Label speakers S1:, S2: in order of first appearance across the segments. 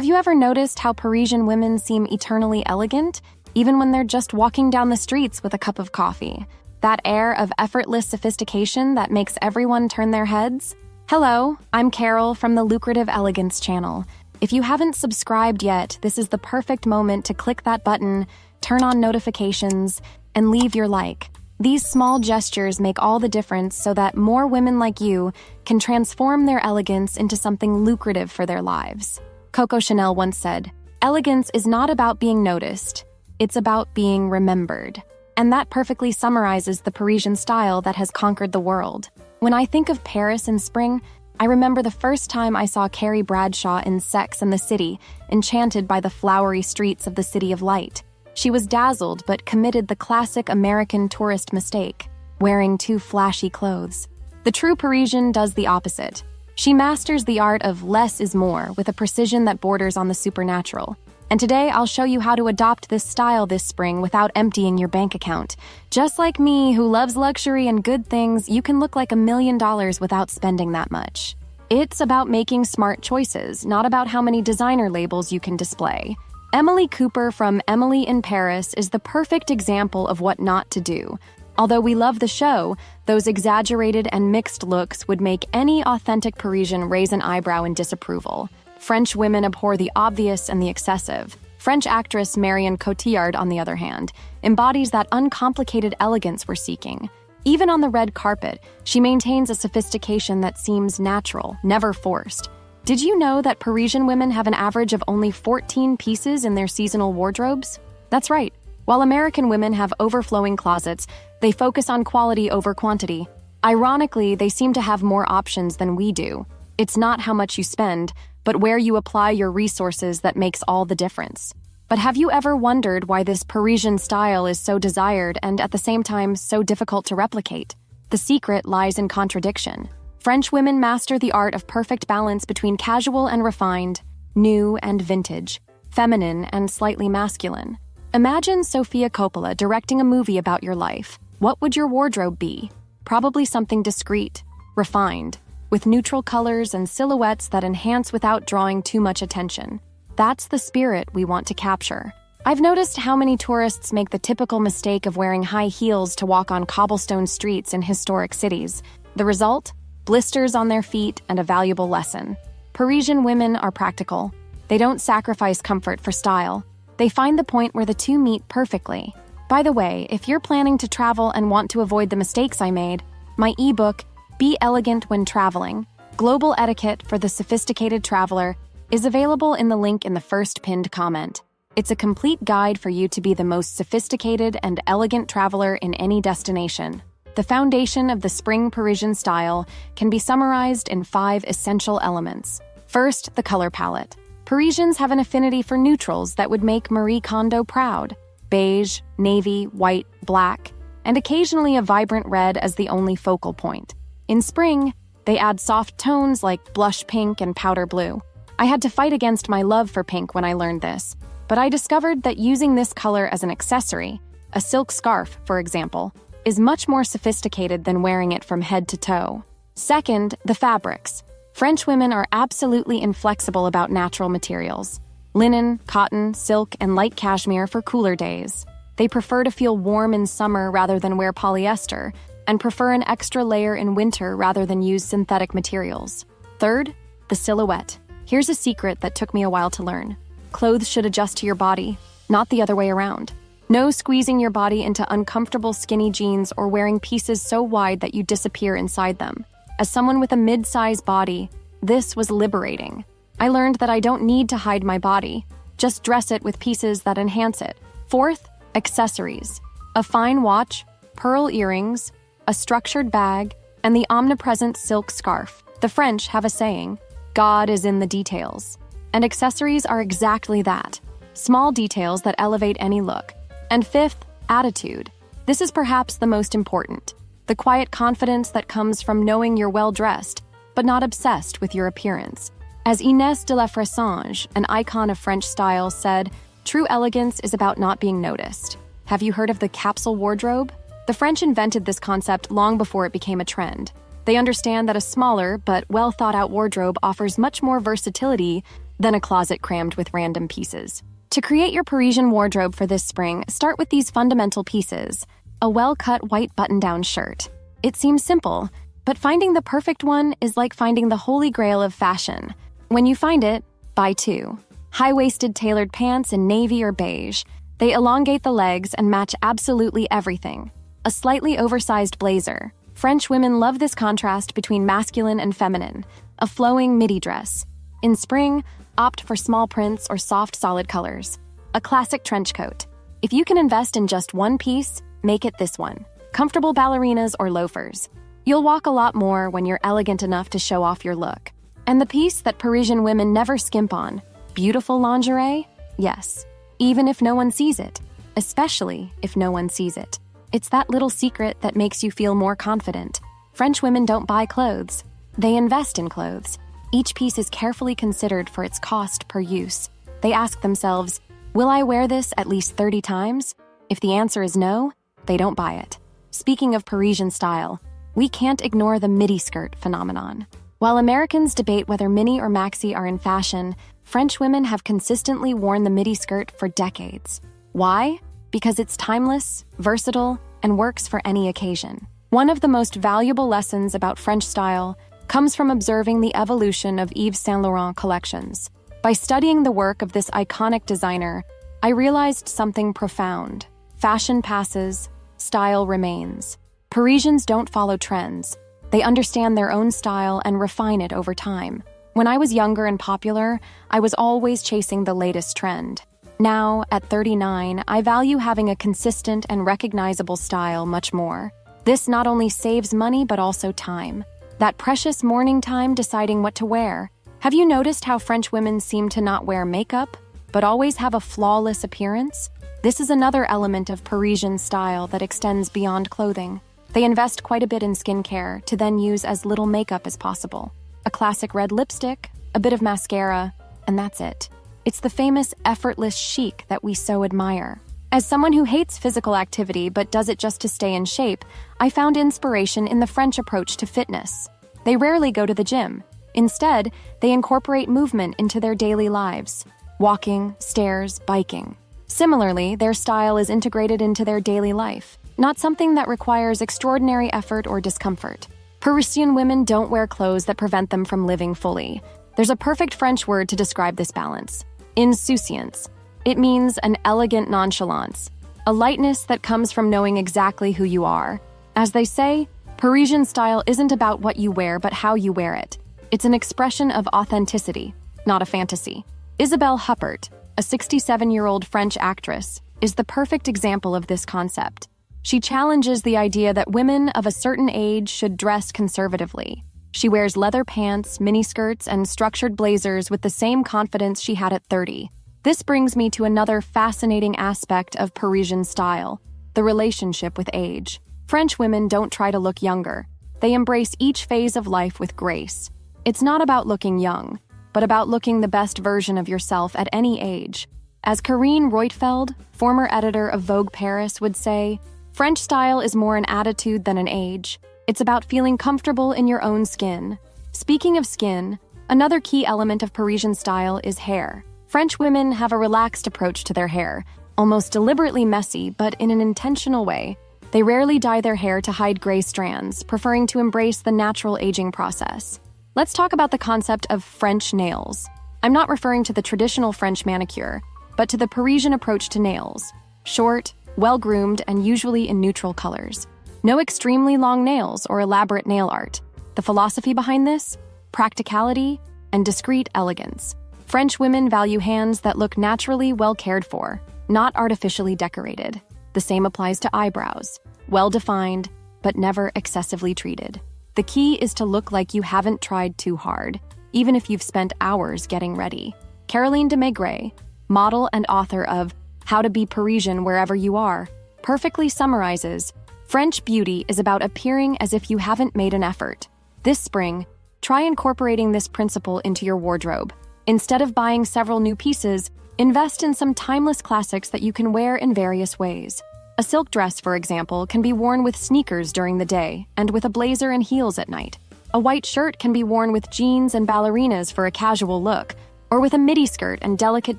S1: Have you ever noticed how Parisian women seem eternally elegant, even when they're just walking down the streets with a cup of coffee? That air of effortless sophistication that makes everyone turn their heads? Hello, I'm Carol from the Lucrative Elegance channel. If you haven't subscribed yet, this is the perfect moment to click that button, turn on notifications, and leave your like. These small gestures make all the difference so that more women like you can transform their elegance into something lucrative for their lives. Coco Chanel once said, "Elegance is not about being noticed, it's about being remembered." And that perfectly summarizes the Parisian style that has conquered the world. When I think of Paris in spring, I remember the first time I saw Carrie Bradshaw in Sex and the City, enchanted by the flowery streets of the City of Light. She was dazzled but committed the classic American tourist mistake, wearing too flashy clothes. The true Parisian does the opposite. She masters the art of less is more with a precision that borders on the supernatural. And today I'll show you how to adopt this style this spring without emptying your bank account. Just like me, who loves luxury and good things, you can look like $1 million without spending that much. It's about making smart choices, not about how many designer labels you can display. Emily Cooper from Emily in Paris is the perfect example of what not to do. Although we love the show, those exaggerated and mixed looks would make any authentic Parisian raise an eyebrow in disapproval. French women abhor the obvious and the excessive. French actress Marion Cotillard, on the other hand, embodies that uncomplicated elegance we're seeking. Even on the red carpet, she maintains a sophistication that seems natural, never forced. Did you know that Parisian women have an average of only 14 pieces in their seasonal wardrobes? That's right. While American women have overflowing closets, they focus on quality over quantity. Ironically, they seem to have more options than we do. It's not how much you spend, but where you apply your resources that makes all the difference. But have you ever wondered why this Parisian style is so desired and at the same time so difficult to replicate? The secret lies in contradiction. French women master the art of perfect balance between casual and refined, new and vintage, feminine and slightly masculine. Imagine Sofia Coppola directing a movie about your life. What would your wardrobe be? Probably something discreet, refined, with neutral colors and silhouettes that enhance without drawing too much attention. That's the spirit we want to capture. I've noticed how many tourists make the typical mistake of wearing high heels to walk on cobblestone streets in historic cities. The result? Blisters on their feet and a valuable lesson. Parisian women are practical. They don't sacrifice comfort for style. They find the point where the two meet perfectly. By the way, if you're planning to travel and want to avoid the mistakes I made, my ebook, Be Elegant When Traveling, Global Etiquette for the Sophisticated Traveler, is available in the link in the first pinned comment. It's a complete guide for you to be the most sophisticated and elegant traveler in any destination. The foundation of the spring Parisian style can be summarized in 5 essential elements. First, the color palette. Parisians have an affinity for neutrals that would make Marie Kondo proud. Beige, navy, white, black, and occasionally a vibrant red as the only focal point. In spring, they add soft tones like blush pink and powder blue. I had to fight against my love for pink when I learned this, but I discovered that using this color as an accessory, a silk scarf, for example, is much more sophisticated than wearing it from head to toe. Second, the fabrics. French women are absolutely inflexible about natural materials. Linen, cotton, silk, and light cashmere for cooler days. They prefer to feel warm in summer rather than wear polyester, and prefer an extra layer in winter rather than use synthetic materials. Third, the silhouette. Here's a secret that took me a while to learn. Clothes should adjust to your body, not the other way around. No squeezing your body into uncomfortable skinny jeans or wearing pieces so wide that you disappear inside them. As someone with a mid-size body, this was liberating. I learned that I don't need to hide my body, just dress it with pieces that enhance it. Fourth, accessories. A fine watch, pearl earrings, a structured bag, and the omnipresent silk scarf. The French have a saying, "God is in the details." And accessories are exactly that. Small details that elevate any look. And fifth, attitude. This is perhaps the most important. The quiet confidence that comes from knowing you're well-dressed, but not obsessed with your appearance. As Inès de la Fressange, an icon of French style, said, "True elegance is about not being noticed." Have you heard of the capsule wardrobe? The French invented this concept long before it became a trend. They understand that a smaller but well-thought-out wardrobe offers much more versatility then a closet crammed with random pieces. To create your Parisian wardrobe for this spring, start with these fundamental pieces. A well-cut white button-down shirt. It seems simple, but finding the perfect one is like finding the holy grail of fashion. When you find it, buy two. High-waisted tailored pants in navy or beige. They elongate the legs and match absolutely everything. A slightly oversized blazer. French women love this contrast between masculine and feminine. A flowing midi dress. In spring, opt for small prints or soft, solid colors. A classic trench coat. If you can invest in just one piece, make it this one. Comfortable ballerinas or loafers. You'll walk a lot more when you're elegant enough to show off your look. And the piece that Parisian women never skimp on. Beautiful lingerie? Yes. Even if no one sees it. Especially if no one sees it. It's that little secret that makes you feel more confident. French women don't buy clothes. They invest in clothes. Each piece is carefully considered for its cost per use. They ask themselves, will I wear this at least 30 times? If the answer is no, they don't buy it. Speaking of Parisian style, we can't ignore the midi skirt phenomenon. While Americans debate whether mini or maxi are in fashion, French women have consistently worn the midi skirt for decades. Why? Because it's timeless, versatile, and works for any occasion. One of the most valuable lessons about French style comes from observing the evolution of Yves Saint Laurent collections. By studying the work of this iconic designer, I realized something profound. Fashion passes, style remains. Parisians don't follow trends. They understand their own style and refine it over time. When I was younger and popular, I was always chasing the latest trend. Now, at 39, I value having a consistent and recognizable style much more. This not only saves money but also time. That precious morning time deciding what to wear. Have you noticed how French women seem to not wear makeup, but always have a flawless appearance? This is another element of Parisian style that extends beyond clothing. They invest quite a bit in skincare to then use as little makeup as possible. A classic red lipstick, a bit of mascara, and that's it. It's the famous effortless chic that we so admire. As someone who hates physical activity but does it just to stay in shape, I found inspiration in the French approach to fitness. They rarely go to the gym. Instead, they incorporate movement into their daily lives. Walking, stairs, biking. Similarly, their style is integrated into their daily life, not something that requires extraordinary effort or discomfort. Parisian women don't wear clothes that prevent them from living fully. There's a perfect French word to describe this balance. Insouciance. It means an elegant nonchalance, a lightness that comes from knowing exactly who you are. As they say, Parisian style isn't about what you wear but how you wear it. It's an expression of authenticity, not a fantasy. Isabelle Huppert, a 67-year-old French actress, is the perfect example of this concept. She challenges the idea that women of a certain age should dress conservatively. She wears leather pants, miniskirts, and structured blazers with the same confidence she had at 30. This brings me to another fascinating aspect of Parisian style, the relationship with age. French women don't try to look younger. They embrace each phase of life with grace. It's not about looking young, but about looking the best version of yourself at any age. As Karine Roitfeld, former editor of Vogue Paris, would say, French style is more an attitude than an age. It's about feeling comfortable in your own skin. Speaking of skin, another key element of Parisian style is hair. French women have a relaxed approach to their hair, almost deliberately messy, but in an intentional way. They rarely dye their hair to hide gray strands, preferring to embrace the natural aging process. Let's talk about the concept of French nails. I'm not referring to the traditional French manicure, but to the Parisian approach to nails. Short, well-groomed, and usually in neutral colors. No extremely long nails or elaborate nail art. The philosophy behind this? Practicality and discreet elegance. French women value hands that look naturally well cared for, not artificially decorated. The same applies to eyebrows. Well-defined, but never excessively treated. The key is to look like you haven't tried too hard, even if you've spent hours getting ready. Caroline de Maigret, model and author of How to Be Parisian Wherever You Are, perfectly summarizes, French beauty is about appearing as if you haven't made an effort. This spring, try incorporating this principle into your wardrobe. Instead of buying several new pieces, invest in some timeless classics that you can wear in various ways. A silk dress, for example, can be worn with sneakers during the day and with a blazer and heels at night. A white shirt can be worn with jeans and ballerinas for a casual look, or with a midi skirt and delicate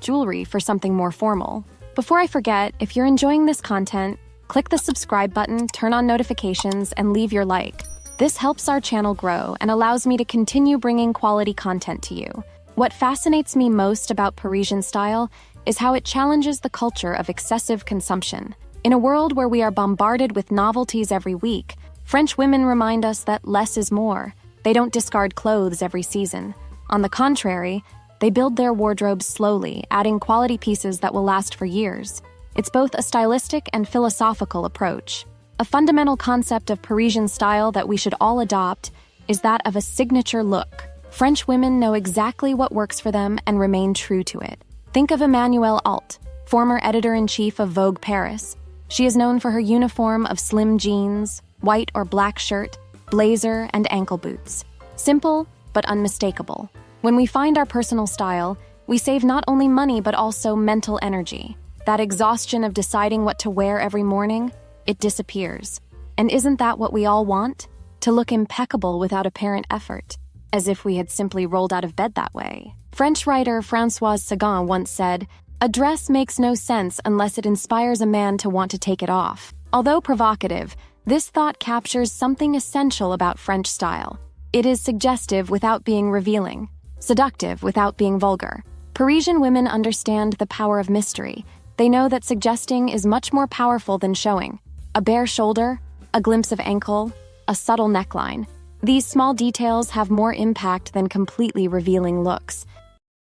S1: jewelry for something more formal. Before I forget, if you're enjoying this content, click the subscribe button, turn on notifications, and leave your like. This helps our channel grow and allows me to continue bringing quality content to you. What fascinates me most about Parisian style is how it challenges the culture of excessive consumption. In a world where we are bombarded with novelties every week, French women remind us that less is more. They don't discard clothes every season. On the contrary, they build their wardrobes slowly, adding quality pieces that will last for years. It's both a stylistic and philosophical approach. A fundamental concept of Parisian style that we should all adopt is that of a signature look. French women know exactly what works for them and remain true to it. Think of Emmanuelle Alt, former editor-in-chief of Vogue Paris. She is known for her uniform of slim jeans, white or black shirt, blazer, and ankle boots. Simple, but unmistakable. When we find our personal style, we save not only money but also mental energy. That exhaustion of deciding what to wear every morning, it disappears. And isn't that what we all want? To look impeccable without apparent effort, as if we had simply rolled out of bed that way. French writer Françoise Sagan once said, "A dress makes no sense unless it inspires a man to want to take it off." Although provocative, this thought captures something essential about French style. It is suggestive without being revealing, seductive without being vulgar. Parisian women understand the power of mystery. They know that suggesting is much more powerful than showing. A bare shoulder, a glimpse of ankle, a subtle neckline. These small details have more impact than completely revealing looks.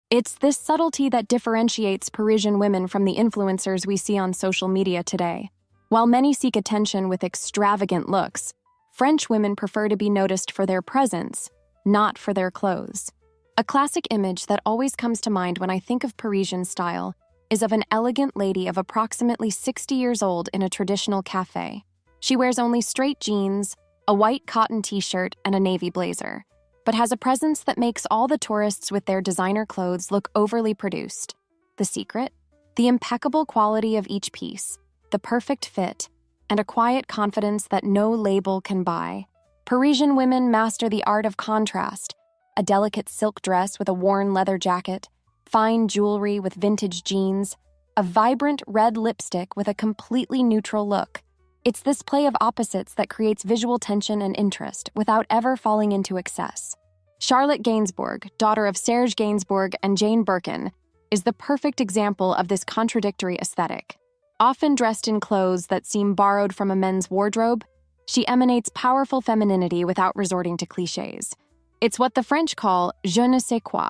S1: It's this subtlety that differentiates Parisian women from the influencers we see on social media today. While many seek attention with extravagant looks, French women prefer to be noticed for their presence, not for their clothes. A classic image that always comes to mind when I think of Parisian style is of an elegant lady of approximately 60 years old in a traditional cafe. She wears only straight jeans, a white cotton t-shirt, and a navy blazer, but has a presence that makes all the tourists with their designer clothes look overly produced. The secret? The impeccable quality of each piece, the perfect fit, and a quiet confidence that no label can buy. Parisian women master the art of contrast, a delicate silk dress with a worn leather jacket, fine jewelry with vintage jeans, a vibrant red lipstick with a completely neutral look. It's this play of opposites that creates visual tension and interest without ever falling into excess. Charlotte Gainsbourg, daughter of Serge Gainsbourg and Jane Birkin, is the perfect example of this contradictory aesthetic. Often dressed in clothes that seem borrowed from a men's wardrobe, she emanates powerful femininity without resorting to clichés. It's what the French call je ne sais quoi,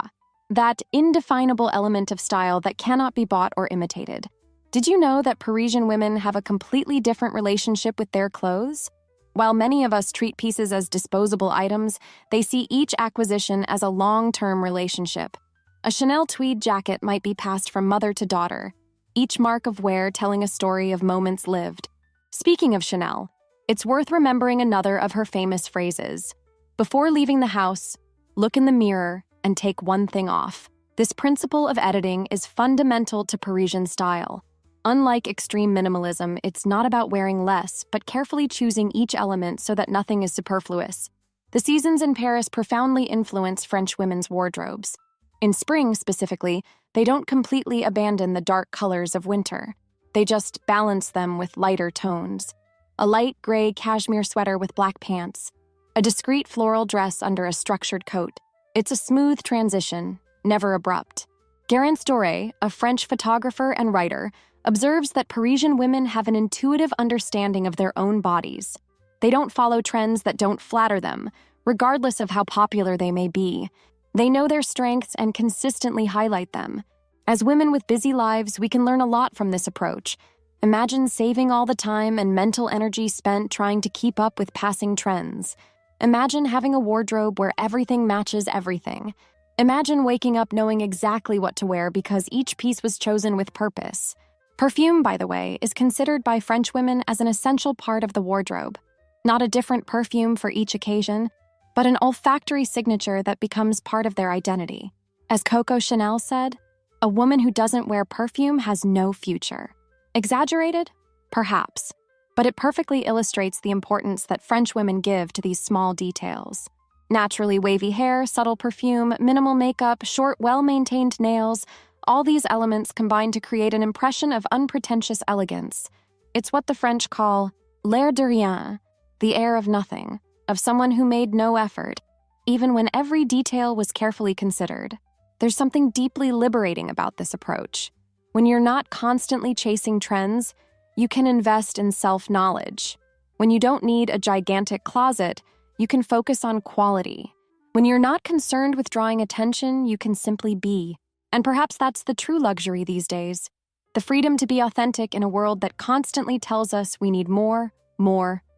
S1: that indefinable element of style that cannot be bought or imitated. Did you know that Parisian women have a completely different relationship with their clothes? While many of us treat pieces as disposable items, they see each acquisition as a long-term relationship. A Chanel tweed jacket might be passed from mother to daughter, each mark of wear telling a story of moments lived. Speaking of Chanel, it's worth remembering another of her famous phrases. Before leaving the house, look in the mirror and take one thing off. This principle of editing is fundamental to Parisian style. Unlike extreme minimalism, it's not about wearing less, but carefully choosing each element so that nothing is superfluous. The seasons in Paris profoundly influence French women's wardrobes. In spring, specifically, they don't completely abandon the dark colors of winter. They just balance them with lighter tones. A light gray cashmere sweater with black pants, a discreet floral dress under a structured coat. It's a smooth transition, never abrupt. Garance Doré, a French photographer and writer, observes that Parisian women have an intuitive understanding of their own bodies. They don't follow trends that don't flatter them, regardless of how popular they may be. They know their strengths and consistently highlight them. As women with busy lives, we can learn a lot from this approach. Imagine saving all the time and mental energy spent trying to keep up with passing trends. Imagine having a wardrobe where everything matches everything. Imagine waking up knowing exactly what to wear because each piece was chosen with purpose. Perfume, by the way, is considered by French women as an essential part of the wardrobe. Not a different perfume for each occasion, but an olfactory signature that becomes part of their identity. As Coco Chanel said, "A woman who doesn't wear perfume has no future." Exaggerated? Perhaps. But it perfectly illustrates the importance that French women give to these small details. Naturally wavy hair, subtle perfume, minimal makeup, short, well-maintained nails, all these elements combine to create an impression of unpretentious elegance. It's what the French call l'air de rien, the air of nothing, of someone who made no effort, even when every detail was carefully considered. There's something deeply liberating about this approach. When you're not constantly chasing trends, you can invest in self-knowledge. When you don't need a gigantic closet, you can focus on quality. When you're not concerned with drawing attention, you can simply be. And perhaps that's the true luxury these days. The freedom to be authentic in a world that constantly tells us we need more,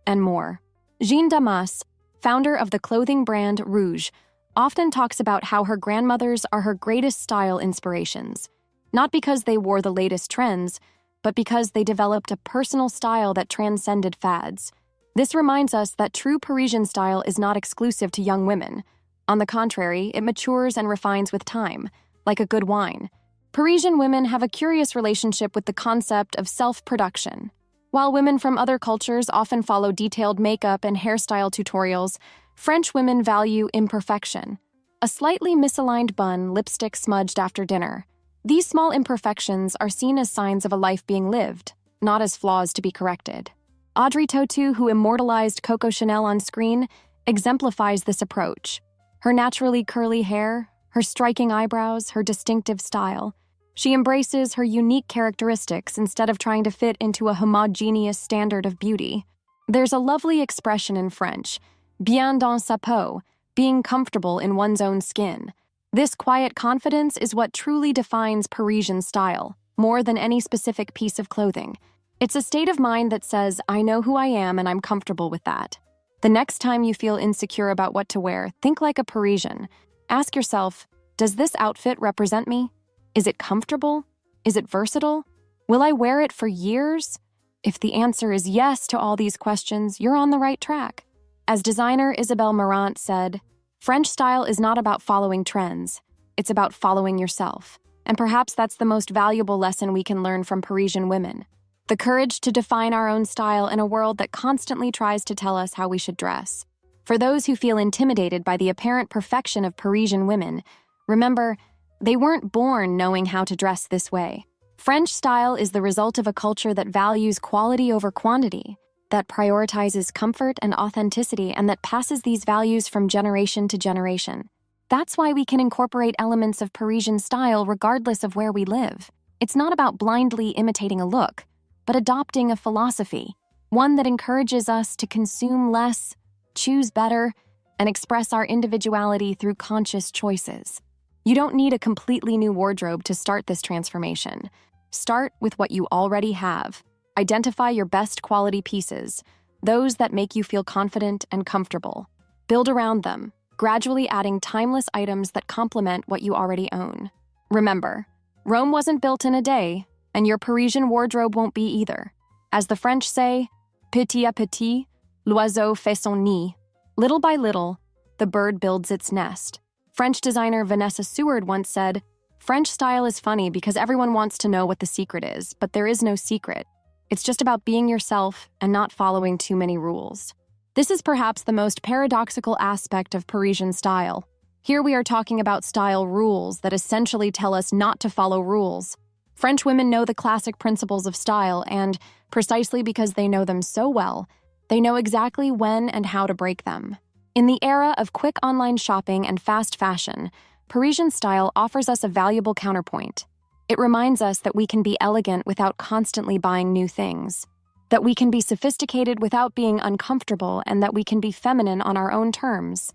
S1: and more. Jeanne Damas, founder of the clothing brand Rouge, often talks about how her grandmothers are her greatest style inspirations, not because they wore the latest trends, but because they developed a personal style that transcended fads. This reminds us that true Parisian style is not exclusive to young women. On the contrary, it matures and refines with time, like a good wine. Parisian women have a curious relationship with the concept of self-production. While women from other cultures often follow detailed makeup and hairstyle tutorials, French women value imperfection. A slightly misaligned bun, lipstick smudged after dinner. These small imperfections are seen as signs of a life being lived, not as flaws to be corrected. Audrey Tautou, who immortalized Coco Chanel on screen, exemplifies this approach. Her naturally curly hair, her striking eyebrows, her distinctive style. She embraces her unique characteristics instead of trying to fit into a homogeneous standard of beauty. There's a lovely expression in French, bien dans sa peau, being comfortable in one's own skin. This quiet confidence is what truly defines Parisian style, more than any specific piece of clothing. It's a state of mind that says, I know who I am and I'm comfortable with that. The next time you feel insecure about what to wear, think like a Parisian. Ask yourself, does this outfit represent me? Is it comfortable? Is it versatile? Will I wear it for years? If the answer is yes to all these questions, you're on the right track. As designer Isabelle Marant said, French style is not about following trends. It's about following yourself. And perhaps that's the most valuable lesson we can learn from Parisian women. The courage to define our own style in a world that constantly tries to tell us how we should dress. For those who feel intimidated by the apparent perfection of Parisian women, remember, they weren't born knowing how to dress this way. French style is the result of a culture that values quality over quantity, that prioritizes comfort and authenticity, and that passes these values from generation to generation. That's why we can incorporate elements of Parisian style regardless of where we live. It's not about blindly imitating a look, but adopting a philosophy, one that encourages us to consume less, choose better, and express our individuality through conscious choices. You don't need a completely new wardrobe to start this transformation. Start with what you already have. Identify your best quality pieces, those that make you feel confident and comfortable. Build around them, gradually adding timeless items that complement what you already own. Remember, Rome wasn't built in a day, and your Parisian wardrobe won't be either. As the French say, petit à petit, l'oiseau fait son nid. Little by little, the bird builds its nest. French designer Vanessa Seward once said, French style is funny because everyone wants to know what the secret is, but there is no secret. It's just about being yourself and not following too many rules. This is perhaps the most paradoxical aspect of Parisian style. Here we are talking about style rules that essentially tell us not to follow rules. French women know the classic principles of style, and precisely because they know them so well, they know exactly when and how to break them. In the era of quick online shopping and fast fashion, Parisian style offers us a valuable counterpoint. It reminds us that we can be elegant without constantly buying new things, that we can be sophisticated without being uncomfortable, and that we can be feminine on our own terms.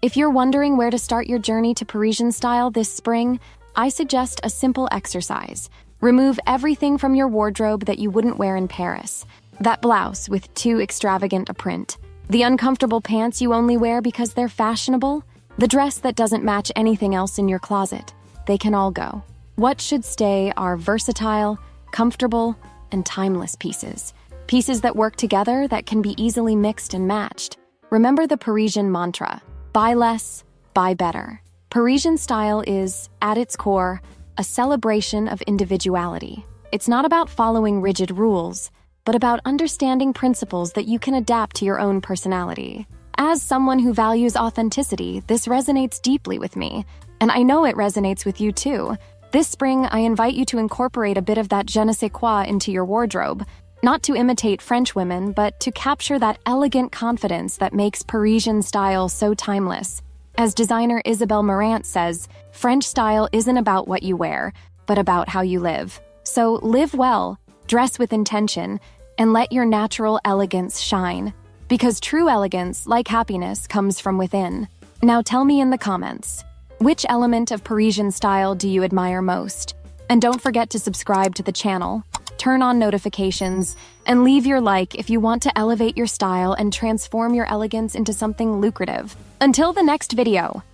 S1: If you're wondering where to start your journey to Parisian style this spring, I suggest a simple exercise. Remove everything from your wardrobe that you wouldn't wear in Paris. That blouse with too extravagant a print. The uncomfortable pants you only wear because they're fashionable. The dress that doesn't match anything else in your closet. They can all go. What should stay are versatile, comfortable, and timeless pieces. Pieces that work together, that can be easily mixed and matched. Remember the Parisian mantra, buy less, buy better. Parisian style is, at its core, a celebration of individuality. It's not about following rigid rules, but about understanding principles that you can adapt to your own personality. As someone who values authenticity, this resonates deeply with me, and I know it resonates with you too. This spring, I invite you to incorporate a bit of that je ne sais quoi into your wardrobe, not to imitate French women, but to capture that elegant confidence that makes Parisian style so timeless. As designer Isabelle Marant says, French style isn't about what you wear, but about how you live. So live well, dress with intention, and let your natural elegance shine. Because true elegance, like happiness, comes from within. Now tell me in the comments, which element of Parisian style do you admire most? And don't forget to subscribe to the channel, turn on notifications, and leave your like if you want to elevate your style and transform your elegance into something lucrative. Until the next video.